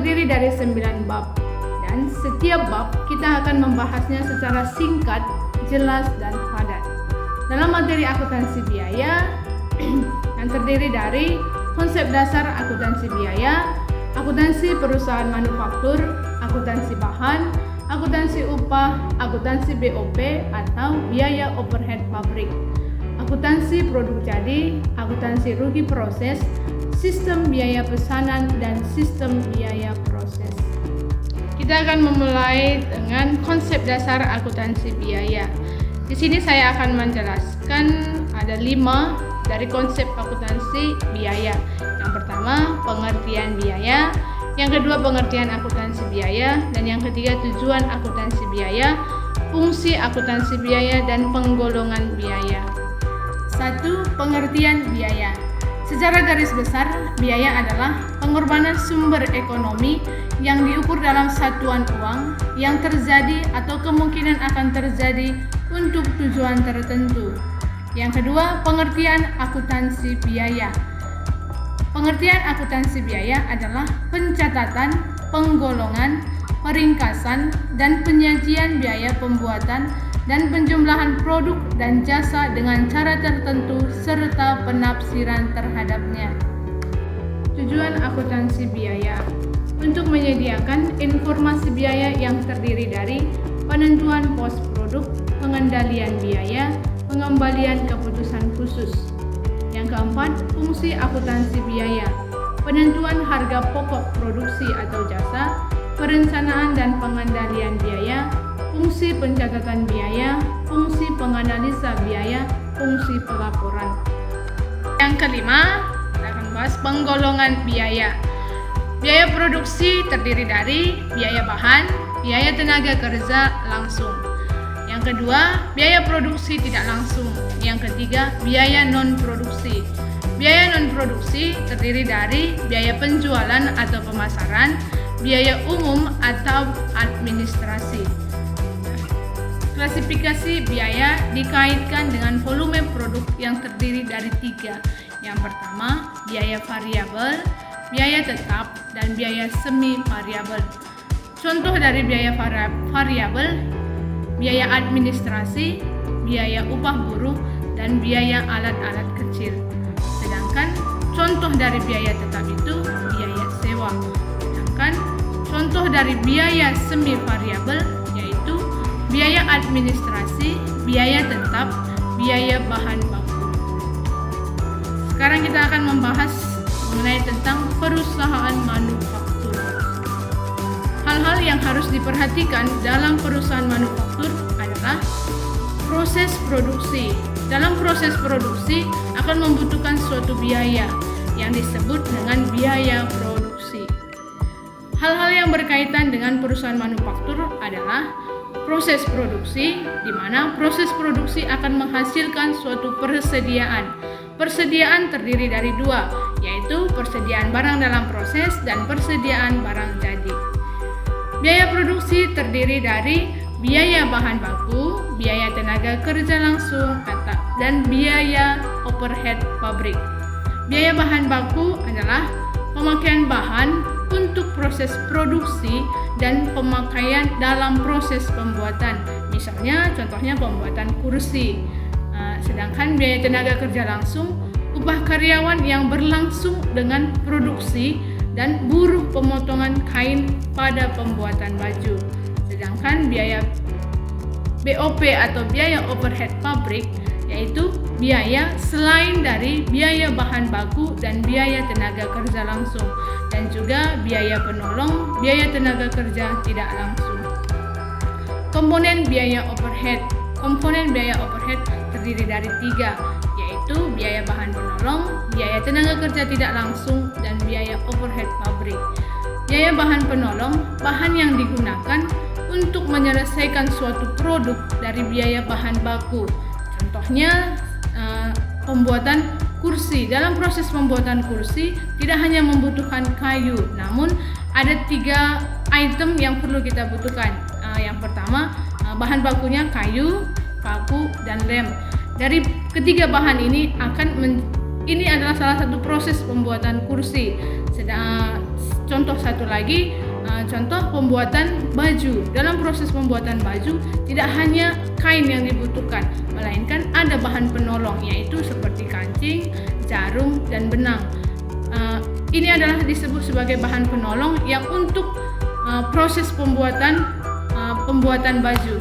terdiri dari 9 bab. Dan setiap bab kita akan membahasnya secara singkat, jelas, dan padat. Dalam materi akuntansi biaya yang terdiri dari konsep dasar akuntansi biaya, akuntansi perusahaan manufaktur, akuntansi bahan, akuntansi upah, akuntansi BOP atau biaya overhead pabrik, akuntansi produk jadi, akuntansi rugi proses, sistem biaya pesanan, dan sistem biaya proses. Kita akan memulai dengan konsep dasar akuntansi biaya. Di sini saya akan menjelaskan ada 5 dari konsep akuntansi biaya. Yang pertama, pengertian biaya. Yang kedua, pengertian akuntansi biaya. Dan yang ketiga, tujuan akuntansi biaya, fungsi akuntansi biaya, dan penggolongan biaya. 1. Pengertian biaya. Secara garis besar, biaya adalah pengorbanan sumber ekonomi yang diukur dalam satuan uang yang terjadi atau kemungkinan akan terjadi untuk tujuan tertentu. Yang kedua, pengertian akuntansi biaya. Pengertian akuntansi biaya adalah pencatatan, penggolongan, peringkasan, dan penyajian biaya pembuatan dan penjumlahan produk dan jasa dengan cara tertentu serta penafsiran terhadapnya. Tujuan akuntansi biaya untuk menyediakan informasi biaya yang terdiri dari penentuan pos produk, pengendalian biaya, pengembalian keputusan khusus. Yang keempat, fungsi akuntansi biaya, penentuan harga pokok produksi atau jasa, perencanaan dan pengendalian biaya, fungsi pencatatan biaya, fungsi penganalisa biaya, fungsi pelaporan. Yang kelima, kita akan bahas penggolongan biaya. Biaya produksi terdiri dari biaya bahan, biaya tenaga kerja langsung. Yang kedua, biaya produksi tidak langsung. Yang ketiga, biaya non-produksi. Biaya non-produksi terdiri dari biaya penjualan atau pemasaran, biaya umum atau administrasi. Klasifikasi biaya dikaitkan dengan volume produk yang terdiri dari 3. Yang pertama, biaya variabel, biaya tetap, dan biaya semi variabel. Contoh dari biaya variabel, biaya administrasi, biaya upah buruh, dan biaya alat-alat kecil. Sedangkan contoh dari biaya tetap itu biaya sewa. Sedangkan contoh dari biaya semi variabel yaitu biaya administrasi, biaya tetap, biaya bahan baku. Sekarang kita akan membahas mengenai tentang perusahaan manufaktur. Hal-hal yang harus diperhatikan dalam perusahaan manufaktur adalah proses produksi. Dalam proses produksi akan membutuhkan suatu biaya yang disebut dengan biaya produksi. Hal-hal yang berkaitan dengan perusahaan manufaktur adalah proses produksi, di mana proses produksi akan menghasilkan suatu persediaan. Persediaan terdiri dari 2, yaitu persediaan barang dalam proses dan persediaan barang jadi. Biaya produksi terdiri dari biaya bahan baku, biaya tenaga kerja langsung, dan biaya overhead pabrik. Biaya bahan baku adalah pemakaian bahan untuk proses produksi dan pemakaian dalam proses pembuatan. Misalnya, contohnya pembuatan kursi. Sedangkan biaya tenaga kerja langsung, upah karyawan yang berlangsung dengan produksi dan buruh pemotongan kain pada pembuatan baju. Sedangkan biaya BOP atau biaya overhead pabrik yaitu biaya selain dari biaya bahan baku dan biaya tenaga kerja langsung, dan juga biaya penolong biaya tenaga kerja tidak langsung. Komponen biaya overhead. Komponen biaya overhead terdiri dari 3, yaitu biaya bahan penolong, biaya tenaga kerja tidak langsung, dan biaya overhead pabrik. Biaya bahan penolong, bahan yang digunakan untuk menyelesaikan suatu produk dari biaya bahan baku. Contohnya pembuatan kursi. Dalam proses pembuatan kursi tidak hanya membutuhkan kayu, namun ada 3 item yang perlu kita butuhkan. Yang pertama, bahan bakunya kayu, paku, dan lem. Dari ketiga bahan ini ini adalah salah satu proses pembuatan kursi. contoh satu lagi, contoh pembuatan baju. Dalam proses pembuatan baju tidak hanya kain yang dibutuhkan, melainkan ada bahan penolong, yaitu seperti kancing, jarum, dan benang. Ini adalah disebut sebagai bahan penolong yang untuk proses pembuatan baju.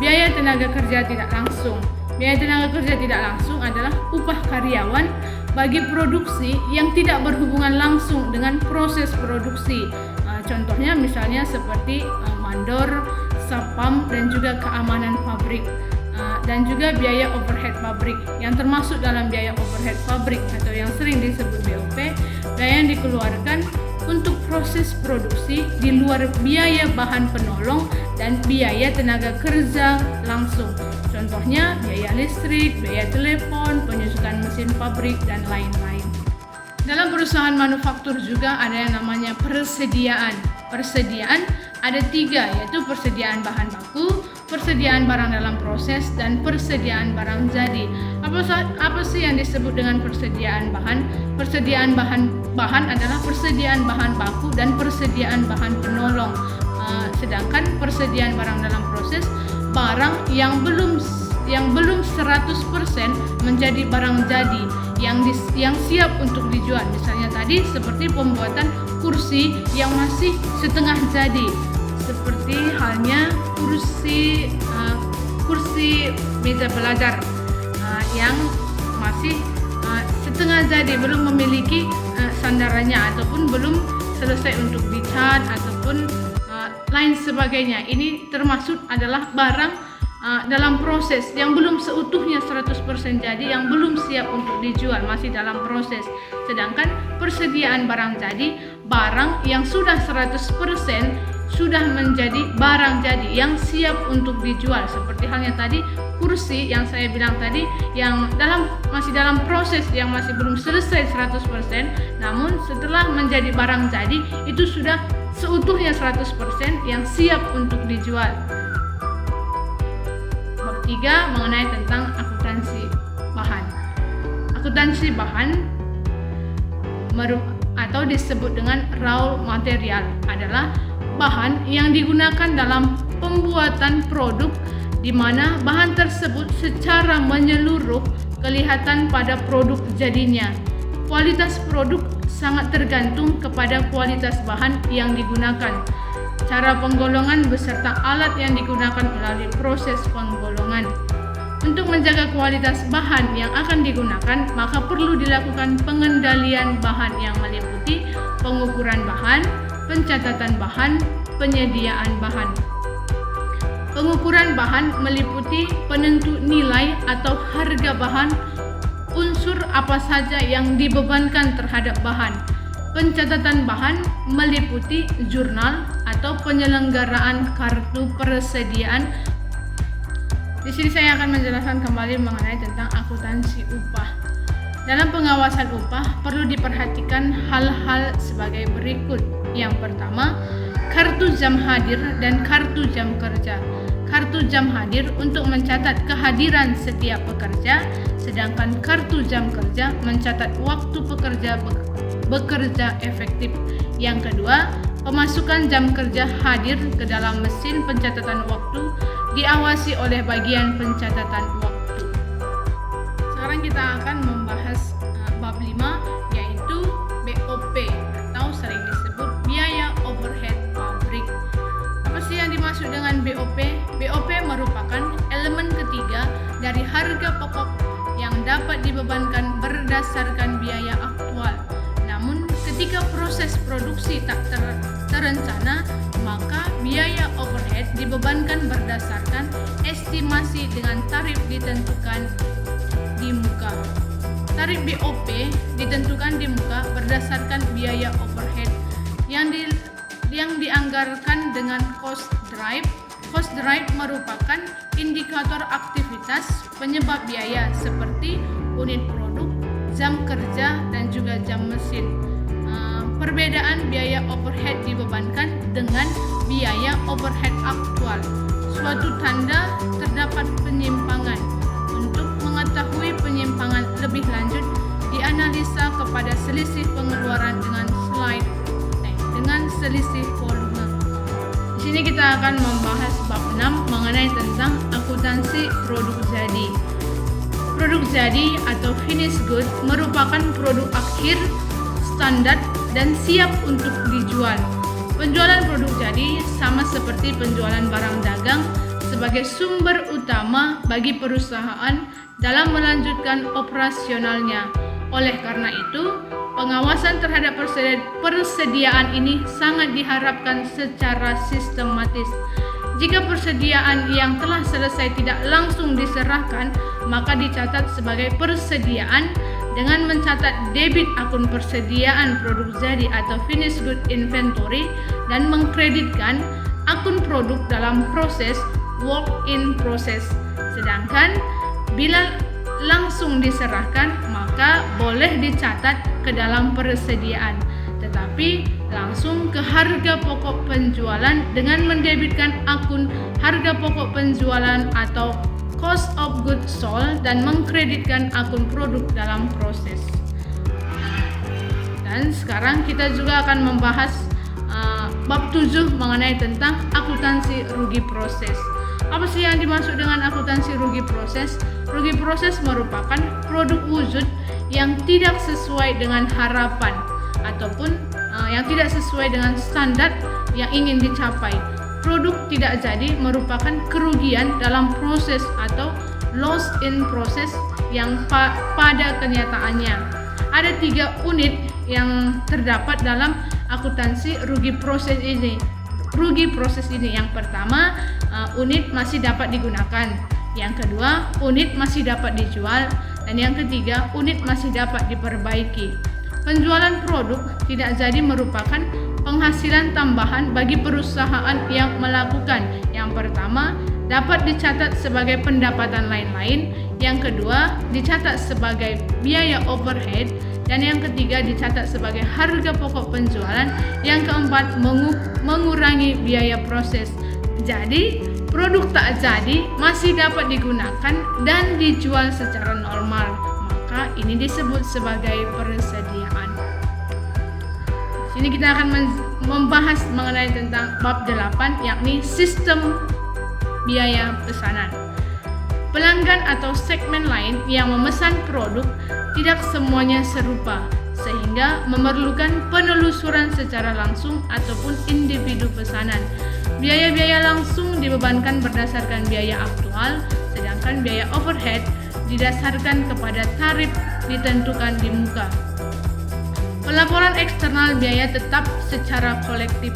Biaya tenaga kerja tidak langsung. Biaya tenaga kerja tidak langsung adalah upah karyawan bagi produksi yang tidak berhubungan langsung dengan proses produksi. Contohnya misalnya seperti mandor, sapam, dan juga keamanan pabrik. Dan juga biaya overhead pabrik yang termasuk dalam biaya overhead pabrik atau yang sering disebut BOP, biaya yang dikeluarkan untuk proses produksi di luar biaya bahan penolong dan biaya tenaga kerja langsung. Contohnya biaya listrik, biaya telepon, penyusutan mesin pabrik, dan lain-lain. Dalam perusahaan manufaktur juga ada yang namanya persediaan. Persediaan ada 3, yaitu persediaan bahan baku, persediaan barang dalam proses, dan persediaan barang jadi. Apa sih yang disebut dengan persediaan bahan? Persediaan bahan adalah persediaan bahan baku dan persediaan bahan penolong. Sedangkan persediaan barang dalam proses, barang yang belum 100% menjadi barang jadi yang siap untuk dijual. Misalnya tadi seperti pembuatan kursi yang masih setengah jadi, seperti halnya kursi meja belajar yang masih setengah jadi, belum memiliki sandarannya ataupun belum selesai untuk dicat ataupun lain sebagainya. Ini termasuk adalah barang dalam proses yang belum seutuhnya 100% jadi, yang belum siap untuk dijual, masih dalam proses. Sedangkan persediaan barang jadi, barang yang sudah 100% sudah menjadi barang jadi yang siap untuk dijual. Seperti halnya tadi kursi yang saya bilang tadi, yang masih dalam proses, yang masih belum selesai 100%, namun setelah menjadi barang jadi itu sudah seutuhnya 100% yang siap untuk dijual. Bab 3 mengenai tentang akuntansi bahan. Akuntansi bahan atau disebut dengan raw material adalah bahan yang digunakan dalam pembuatan produk, di mana bahan tersebut secara menyeluruh kelihatan pada produk jadinya. Kualitas produk sangat tergantung kepada kualitas bahan yang digunakan, cara penggolongan beserta alat yang digunakan melalui proses penggolongan. Untuk menjaga kualitas bahan yang akan digunakan, maka perlu dilakukan pengendalian bahan yang meliputi pengukuran bahan, pencatatan bahan, penyediaan bahan. Pengukuran bahan meliputi penentu nilai atau harga bahan, unsur apa saja yang dibebankan terhadap bahan. Pencatatan bahan meliputi jurnal atau penyelenggaraan kartu persediaan. Di sini saya akan menjelaskan kembali mengenai tentang akuntansi upah. Dalam pengawasan upah perlu diperhatikan hal-hal sebagai berikut. Yang pertama, kartu jam hadir dan kartu jam kerja. Kartu jam hadir untuk mencatat kehadiran setiap pekerja, sedangkan kartu jam kerja mencatat waktu pekerja bekerja efektif. Yang kedua, pemasukan jam kerja hadir ke dalam mesin pencatatan waktu diawasi oleh bagian pencatatan waktu. Sekarang kita akan membahas bab 5, yaitu BOP atau sering disebut biaya overhead pabrik. Apa sih yang dimaksud dengan BOP? BOP merupakan elemen ketiga dari harga pokok yang dapat dibebankan berdasarkan biaya aktual. Namun ketika proses produksi tak terencana, maka biaya overhead dibebankan berdasarkan estimasi dengan tarif ditentukan di muka. Tarif BOP ditentukan di muka berdasarkan biaya overhead yang dianggarkan dengan cost drive. Cost drive merupakan indikator aktivitas penyebab biaya seperti unit produk, jam kerja, dan juga jam mesin. Perbedaan biaya overhead dibebankan dengan biaya overhead aktual. Suatu tanda terdapat penyimpangan. Untuk mengetahui penyimpangan lebih lanjut, dianalisa kepada selisih pengeluaran dengan selisih volume. Di sini kita akan membahas bab 6 mengenai tentang akuntansi produk jadi. Produk jadi atau finished good merupakan produk akhir, standar, dan siap untuk dijual. Penjualan produk jadi sama seperti penjualan barang dagang sebagai sumber utama bagi perusahaan dalam melanjutkan operasionalnya. Oleh karena itu, pengawasan terhadap persediaan ini sangat diharapkan secara sistematis. Jika persediaan yang telah selesai tidak langsung diserahkan, maka dicatat sebagai persediaan dengan mencatat debit akun persediaan produk jadi atau finished good inventory dan mengkreditkan akun produk dalam proses work in process. Sedangkan bila langsung diserahkan, maka boleh dicatat ke dalam persediaan, tetapi langsung ke harga pokok penjualan dengan mendebitkan akun harga pokok penjualan atau cost of goods sold dan mengkreditkan akun produk dalam proses. Dan sekarang kita juga akan membahas bab 7 mengenai tentang akuntansi rugi proses. Apa sih yang dimaksud dengan akuntansi rugi proses? Rugi proses merupakan produk wujud yang tidak sesuai dengan harapan ataupun yang tidak sesuai dengan standar yang ingin dicapai. Produk tidak jadi merupakan kerugian dalam proses atau loss in process yang pada kenyataannya. Ada 3 unit yang terdapat dalam akuntansi rugi proses ini. Yang pertama, unit masih dapat digunakan. Yang kedua, unit masih dapat dijual. Dan yang ketiga, unit masih dapat diperbaiki. Penjualan produk tidak jadi merupakan penghasilan tambahan bagi perusahaan yang melakukan. Yang pertama, dapat dicatat sebagai pendapatan lain-lain. Yang kedua, dicatat sebagai biaya overhead. Dan yang ketiga, dicatat sebagai harga pokok penjualan. Yang keempat, mengurangi biaya proses. Jadi, produk tak jadi masih dapat digunakan dan dijual secara normal. Maka ini disebut sebagai persediaan. Sini kita akan membahas mengenai tentang bab 8, yakni sistem biaya pesanan. Pelanggan atau segmen lain yang memesan produk tidak semuanya serupa, sehingga memerlukan penelusuran secara langsung ataupun individu pesanan. Biaya-biaya langsung dibebankan berdasarkan biaya aktual, sedangkan biaya overhead didasarkan kepada tarif ditentukan di muka. Pelaporan eksternal biaya tetap secara kolektif.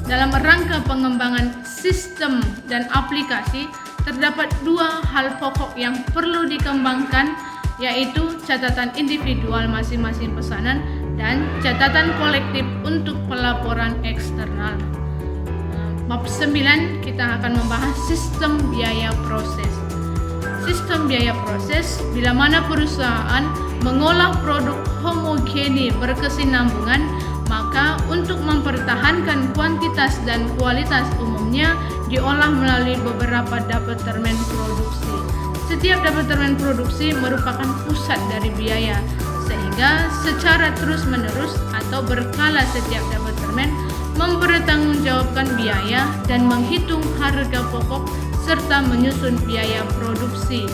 Dalam rangka pengembangan sistem dan aplikasi, terdapat 2 hal pokok yang perlu dikembangkan, yaitu catatan individual masing-masing pesanan dan catatan kolektif untuk pelaporan eksternal. Bab 9 kita akan membahas sistem biaya proses. Sistem biaya proses bila mana perusahaan mengolah produk homogeni berkesinambungan, maka untuk mempertahankan kuantitas dan kualitas umumnya diolah melalui beberapa departemen produksi. Setiap departemen produksi merupakan pusat dari biaya, sehingga secara terus-menerus atau berkala setiap departemen mempertanggungjawabkan biaya dan menghitung harga pokok serta menyusun biaya produksi.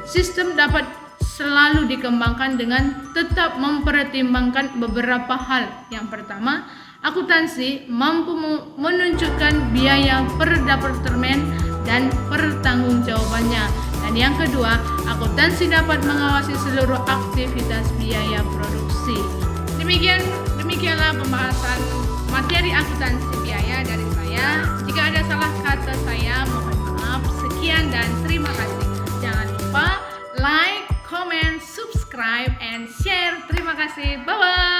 Sistem dapat selalu dikembangkan dengan tetap mempertimbangkan beberapa hal. Yang pertama, akuntansi mampu menunjukkan biaya per departemen dan pertanggungjawabannya. Dan yang kedua, akuntansi dapat mengawasi seluruh aktivitas biaya produksi. Demikianlah pembahasan materi akuntansi biaya dari saya. Jika ada salah kata saya, mohon maaf. Sekian dan terima kasih. Jangan lupa like, comment, subscribe, and share. Terima kasih. Bye-bye.